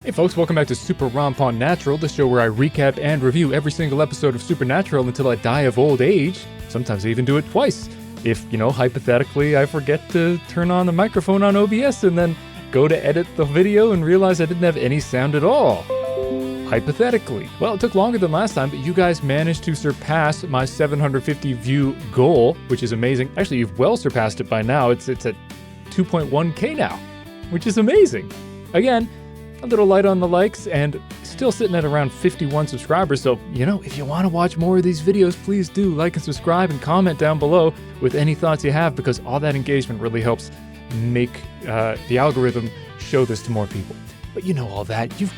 Hey folks, welcome back to SupeRonpoNatural, the show where I recap and review every single episode of Supernatural until I die of old age. Sometimes I even do it twice. If, hypothetically, I forget to turn on the microphone on OBS and then go to edit the video and realize I didn't have any sound at all. Hypothetically. Well, it took longer than last time, but you guys managed to surpass my 750 view goal, which is amazing. Actually, you've well surpassed it by now. It's at 2.1K now, which is amazing. Again, a little light on the likes and still sitting at around 51 subscribers. So, if you want to watch more of these videos, please do like and subscribe and comment down below with any thoughts you have, because all that engagement really helps make the algorithm show this to more people. But you know all that. You've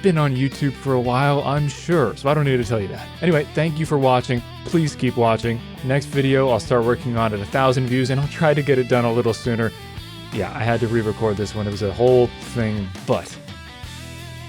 been on YouTube for a while, I'm sure, so I don't need to tell you that. Anyway, thank you for watching. Please keep watching. Next video, I'll start working on at 1,000 views, and I'll try to get it done a little sooner. Yeah, I had to re-record this one. It was a whole thing, but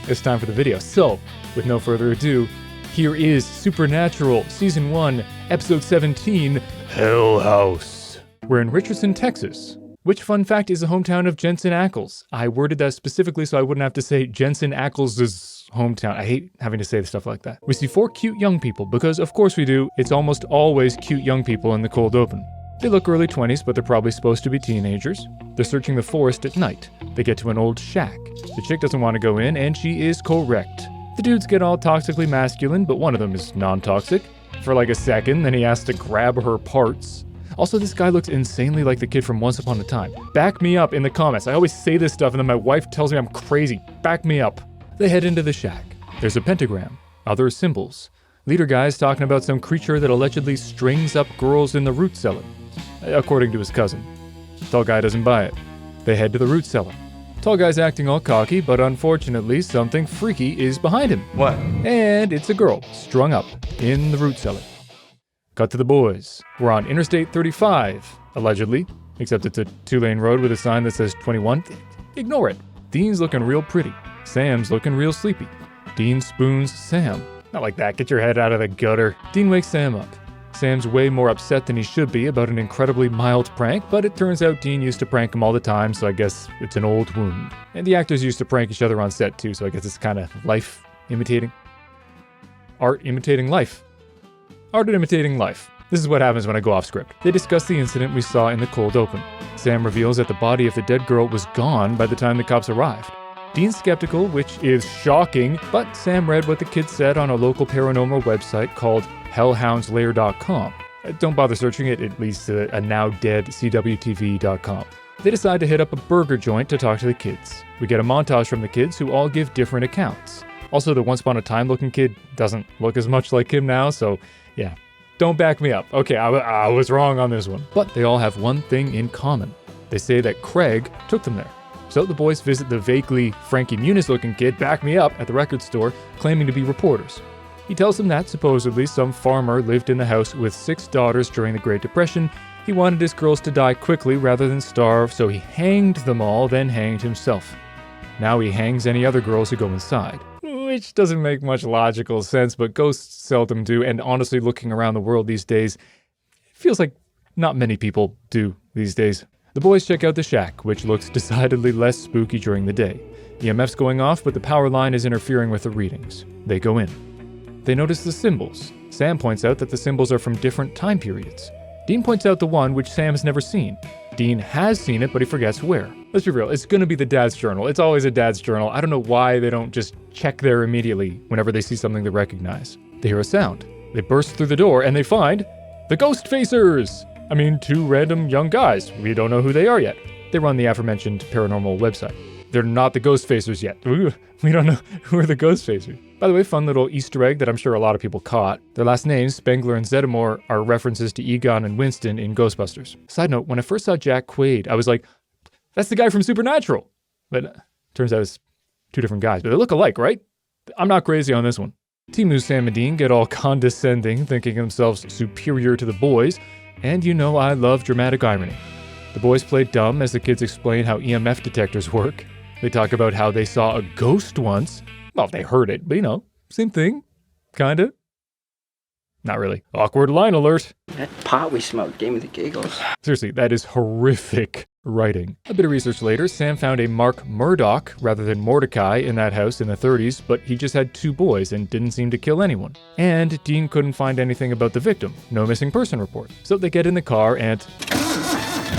it's time for the video. So, with no further ado, here is Supernatural Season 1, Episode 17, Hell House. We're in Richardson, Texas. Which, fun fact, is the hometown of Jensen Ackles. I worded that specifically so I wouldn't have to say Jensen Ackles' hometown. I hate having to say stuff like that. We see 4 cute young people, because of course we do. It's almost always cute young people in the cold open. They look early 20s, but they're probably supposed to be teenagers. They're searching the forest at night. They get to an old shack. The chick doesn't want to go in, and she is correct. The dudes get all toxically masculine, but one of them is non-toxic. For like a second, then he has to grab her parts. Also, this guy looks insanely like the kid from Once Upon a Time. Back me up in the comments. I always say this stuff and then my wife tells me I'm crazy. Back me up. They head into the shack. There's a pentagram, other symbols. Leader guy's talking about some creature that allegedly strings up girls in the root cellar, according to his cousin. Tall guy doesn't buy it. They head to the root cellar. Tall guy's acting all cocky, but unfortunately something freaky is behind him. What? And it's a girl strung up in the root cellar. Cut to the boys. We're on Interstate 35, allegedly, except it's a 2-lane road with a sign that says 21. Ignore it. Dean's looking real pretty. Sam's looking real sleepy. Dean spoons Sam. Not like that, get your head out of the gutter. Dean wakes Sam up. Sam's way more upset than he should be about an incredibly mild prank, but it turns out Dean used to prank him all the time, so I guess it's an old wound. And the actors used to prank each other on set too, so I guess it's kind of life imitating. Art imitating life. Art imitating life. This is what happens when I go off script. They discuss the incident we saw in the cold open. Sam reveals that the body of the dead girl was gone by the time the cops arrived. Dean's skeptical, which is shocking, but Sam read what the kid said on a local paranormal website called hellhoundslair.com. Don't bother searching it, it leads to a now dead CWTV.com. They decide to hit up a burger joint to talk to the kids. We get a montage from the kids who all give different accounts. Also, the Once Upon a Time looking kid doesn't look as much like him now, so yeah. Don't back me up. Okay, I was wrong on this one. But they all have one thing in common. They say that Craig took them there. So the boys visit the vaguely Frankie Muniz-looking kid, back me up, at the record store, claiming to be reporters. He tells them that, supposedly, some farmer lived in the house with 6 daughters during the Great Depression. He wanted his girls to die quickly rather than starve, so he hanged them all, then hanged himself. Now he hangs any other girls who go inside. Which doesn't make much logical sense, but ghosts seldom do, and honestly, looking around the world these days, it feels like not many people do these days. The boys check out the shack, which looks decidedly less spooky during the day. EMF's going off, but the power line is interfering with the readings. They go in. They notice the symbols. Sam points out that the symbols are from different time periods. Dean points out the one which Sam has never seen. Dean has seen it, but he forgets where. Let's be real, it's gonna be the dad's journal. It's always a dad's journal. I don't know why they don't just check there immediately whenever they see something they recognize. They hear a sound. They burst through the door and they find the Ghost Facers! 2 random young guys. We don't know who they are yet. They run the aforementioned paranormal website. They're not the Ghost Facers yet. We don't know who are the Ghost Facers. By the way, fun little Easter egg that I'm sure a lot of people caught. Their last names, Spengler and Zeddemore, are references to Egon and Winston in Ghostbusters. Side note, when I first saw Jack Quaid, I was like, that's the guy from Supernatural. But turns out it's 2 different guys, but they look alike, right? I'm not crazy on this one. Timu, Sam, and Dean get all condescending, thinking themselves superior to the boys, and I love dramatic irony. The boys play dumb as the kids explain how EMF detectors work. They talk about how they saw a ghost once. Well, they heard it, but same thing. Kinda. Not really. Awkward line alert. That pot we smoked gave me the giggles. Seriously, that is horrific. Writing. A bit of research later, Sam found a Mark Murdoch rather than Mordecai in that house in the 30s, but he just had 2 boys and didn't seem to kill anyone. And Dean couldn't find anything about the victim. No missing person report. So they get in the car and...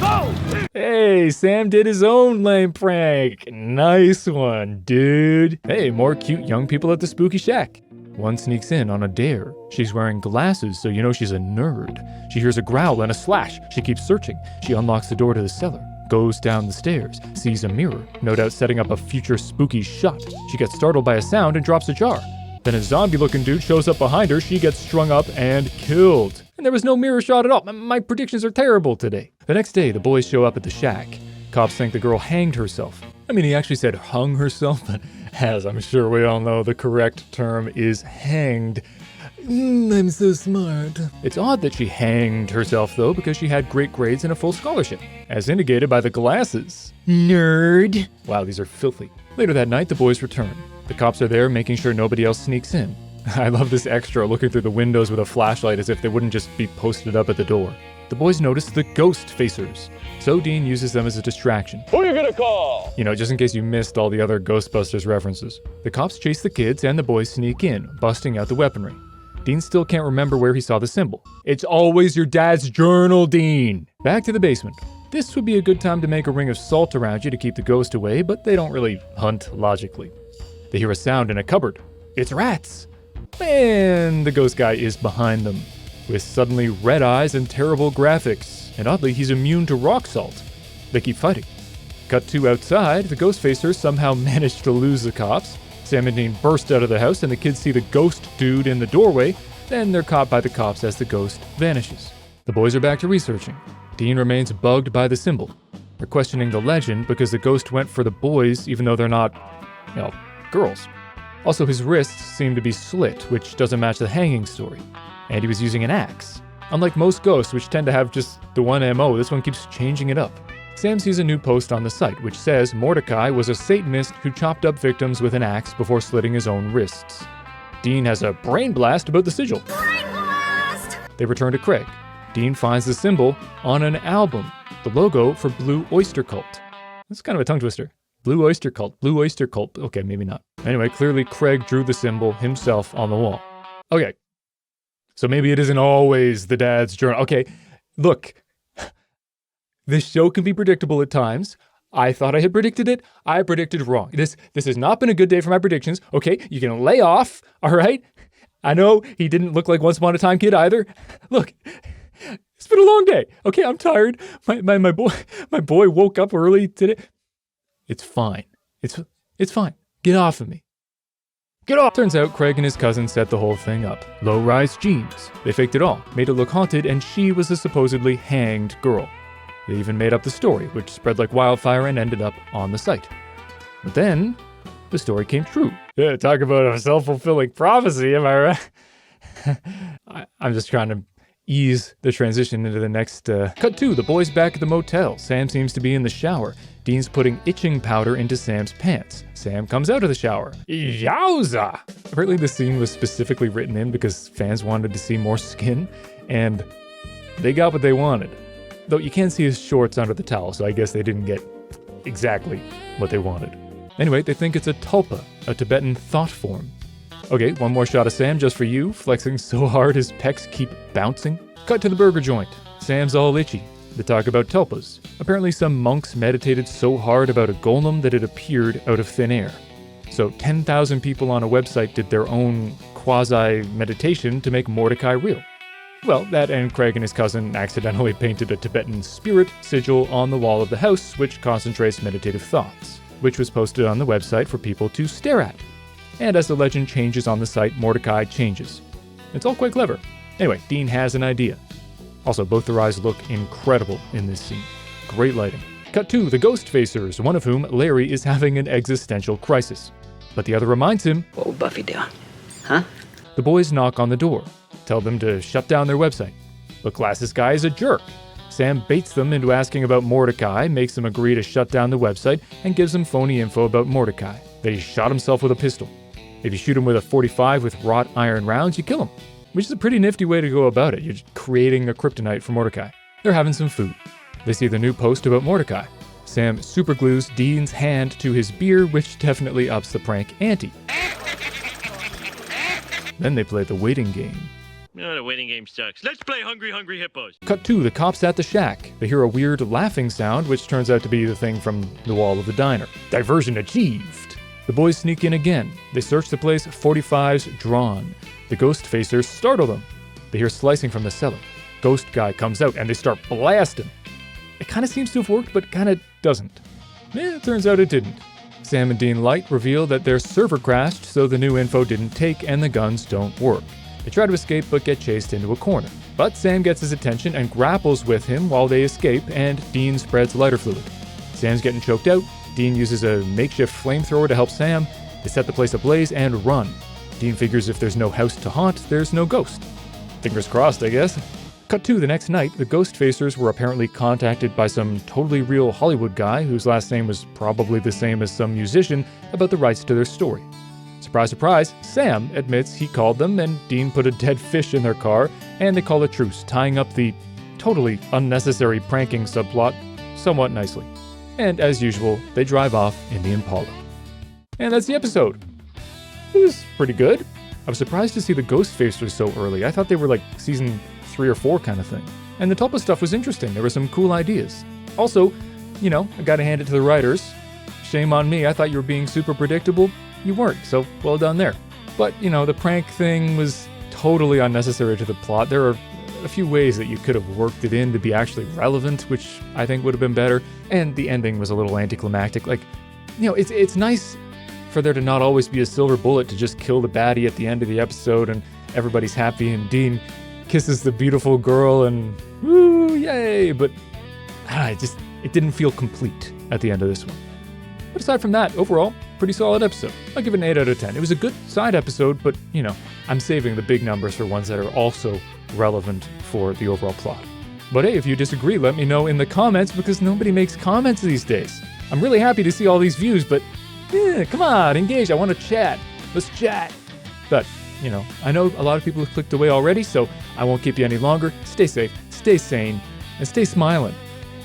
Oh! Hey, Sam did his own lame prank. Nice one, dude. Hey, more cute young people at the spooky shack. One sneaks in on a dare. She's wearing glasses, so you know she's a nerd. She hears a growl and a slash. She keeps searching. She unlocks the door to the cellar, goes down the stairs, sees a mirror, no doubt setting up a future spooky shot. She gets startled by a sound and drops a jar. Then a zombie-looking dude shows up behind her. She gets strung up and killed. And there was no mirror shot at all. My predictions are terrible today. The next day, the boys show up at the shack. Cops think the girl hanged herself. I mean, he actually said hung herself, but as I'm sure we all know, the correct term is hanged. I'm so smart. It's odd that she hanged herself, though, because she had great grades and a full scholarship, as indicated by the glasses. Nerd. Wow, these are filthy. Later that night, the boys return. The cops are there, making sure nobody else sneaks in. I love this extra looking through the windows with a flashlight as if they wouldn't just be posted up at the door. The boys notice the ghost facers, so Dean uses them as a distraction. Who are you gonna call? You know, just in case you missed all the other Ghostbusters references. The cops chase the kids and the boys sneak in, busting out the weaponry. Dean still can't remember where he saw the symbol. It's always your dad's journal, Dean! Back to the basement. This would be a good time to make a ring of salt around you to keep the ghost away, but they don't really hunt logically. They hear a sound in a cupboard. It's rats! And the ghost guy is behind them, with suddenly red eyes and terrible graphics. And oddly, he's immune to rock salt. They keep fighting. Cut to outside, the ghost facers somehow manage to lose the cops. Sam and Dean burst out of the house and the kids see the ghost dude in the doorway. Then they're caught by the cops as the ghost vanishes. The boys are back to researching. Dean remains bugged by the symbol. They're questioning the legend because the ghost went for the boys even though they're not, girls. Also, his wrists seem to be slit, which doesn't match the hanging story. And he was using an axe. Unlike most ghosts, which tend to have just the one MO, this one keeps changing it up. Sam sees a new post on the site, which says Mordecai was a Satanist who chopped up victims with an axe before slitting his own wrists. Dean has a brain blast about the sigil. Brain blast! They return to Craig. Dean finds the symbol on an album, the logo for Blue Oyster Cult. That's kind of a tongue twister. Blue Oyster Cult, Blue Oyster Cult. Okay, maybe not. Anyway, clearly Craig drew the symbol himself on the wall. Okay, so maybe it isn't always the dad's journal. Okay, look, this show can be predictable at times. I thought I had predicted it. I predicted wrong. This has not been a good day for my predictions. Okay, you can lay off, all right? I know he didn't look like Once Upon a Time kid either. Look, it's been a long day. Okay, I'm tired. My boy woke up early today. It's fine. It's fine. Get off of me. Get off! Turns out Craig and his cousin set the whole thing up. Low-rise jeans. They faked it all, made it look haunted, and she was a supposedly hanged girl. They even made up the story, which spread like wildfire and ended up on the site. But then, the story came true. Yeah, talk about a self-fulfilling prophecy, am I right? I'm just trying to ease the transition into the next, Cut 2, the boys back at the motel. Sam seems to be in the shower. Dean's putting itching powder into Sam's pants. Sam comes out of the shower. Yowza! Apparently the scene was specifically written in because fans wanted to see more skin, and they got what they wanted. Though you can see his shorts under the towel, so I guess they didn't get exactly what they wanted. Anyway, they think it's a tulpa, a Tibetan thought form. Okay, one more shot of Sam just for you, flexing so hard his pecs keep bouncing. Cut to the burger joint. Sam's all itchy. They talk about tulpas. Apparently some monks meditated so hard about a golem that it appeared out of thin air. So 10,000 people on a website did their own quasi-meditation to make Mordecai real. Well, that and Craig and his cousin accidentally painted a Tibetan spirit sigil on the wall of the house, which concentrates meditative thoughts, which was posted on the website for people to stare at. And as the legend changes on the site, Mordecai changes. It's all quite clever. Anyway, Dean has an idea. Also, both their eyes look incredible in this scene. Great lighting. Cut to the ghost facers, one of whom, Larry, is having an existential crisis. But the other reminds him, "What will Buffy do? Huh?" The boys knock on the door, tell them to shut down their website. But glasses guy is a jerk. Sam baits them into asking about Mordecai, makes them agree to shut down the website, and gives them phony info about Mordecai, that he shot himself with a pistol. If you shoot him with a .45 with wrought iron rounds, you kill him. Which is a pretty nifty way to go about it. You're just creating a kryptonite for Mordecai. They're having some food. They see the new post about Mordecai. Sam superglues Dean's hand to his beer, which definitely ups the prank ante. Then they play the waiting game. No, the waiting game sucks. Let's play Hungry Hungry Hippos. Cut 2, the cops at the shack. They hear a weird laughing sound, which turns out to be the thing from the wall of the diner. Diversion achieved. The boys sneak in again. They search the place, 45s drawn. The ghost facers startle them. They hear slicing from the cellar. Ghost guy comes out and they start blasting. It kind of seems to have worked, but kind of doesn't. It turns out it didn't. Sam and Dean Light reveal that their server crashed, so the new info didn't take and the guns don't work. They try to escape but get chased into a corner. But Sam gets his attention and grapples with him while they escape, and Dean spreads lighter fluid. Sam's getting choked out. Dean uses a makeshift flamethrower to help Sam. They set the place ablaze and run. Dean figures if there's no house to haunt, there's no ghost. Fingers crossed, I guess. Cut 2, the next night, the ghost facers were apparently contacted by some totally real Hollywood guy whose last name was probably the same as some musician about the rights to their story. Surprise, surprise, Sam admits he called them and Dean put a dead fish in their car and they call a truce, tying up the totally unnecessary pranking subplot somewhat nicely. And as usual, they drive off in the Impala. And that's the episode. It was pretty good. I was surprised to see the ghost facers so early. I thought they were like season 3 or 4 kind of thing. And the Tulpa stuff was interesting. There were some cool ideas. Also, I gotta hand it to the writers. Shame on me. I thought you were being super predictable. You weren't, so well done there. But, the prank thing was totally unnecessary to the plot. There are a few ways that you could have worked it in to be actually relevant, which I think would have been better. And the ending was a little anticlimactic. It's nice for there to not always be a silver bullet to just kill the baddie at the end of the episode and everybody's happy and Dean kisses the beautiful girl and woo, yay! But it didn't feel complete at the end of this one. But aside from that, overall, pretty solid episode. I'll give it an 8 out of 10. It was a good side episode, but I'm saving the big numbers for ones that are also relevant for the overall plot. But hey, if you disagree, let me know in the comments because nobody makes comments these days. I'm really happy to see all these views, but come on, engage. I want to chat. Let's chat. But, I know a lot of people have clicked away already, so I won't keep you any longer. Stay safe, stay sane, and stay smiling,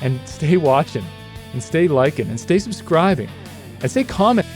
and stay watching, and stay liking, and stay subscribing, and stay commenting.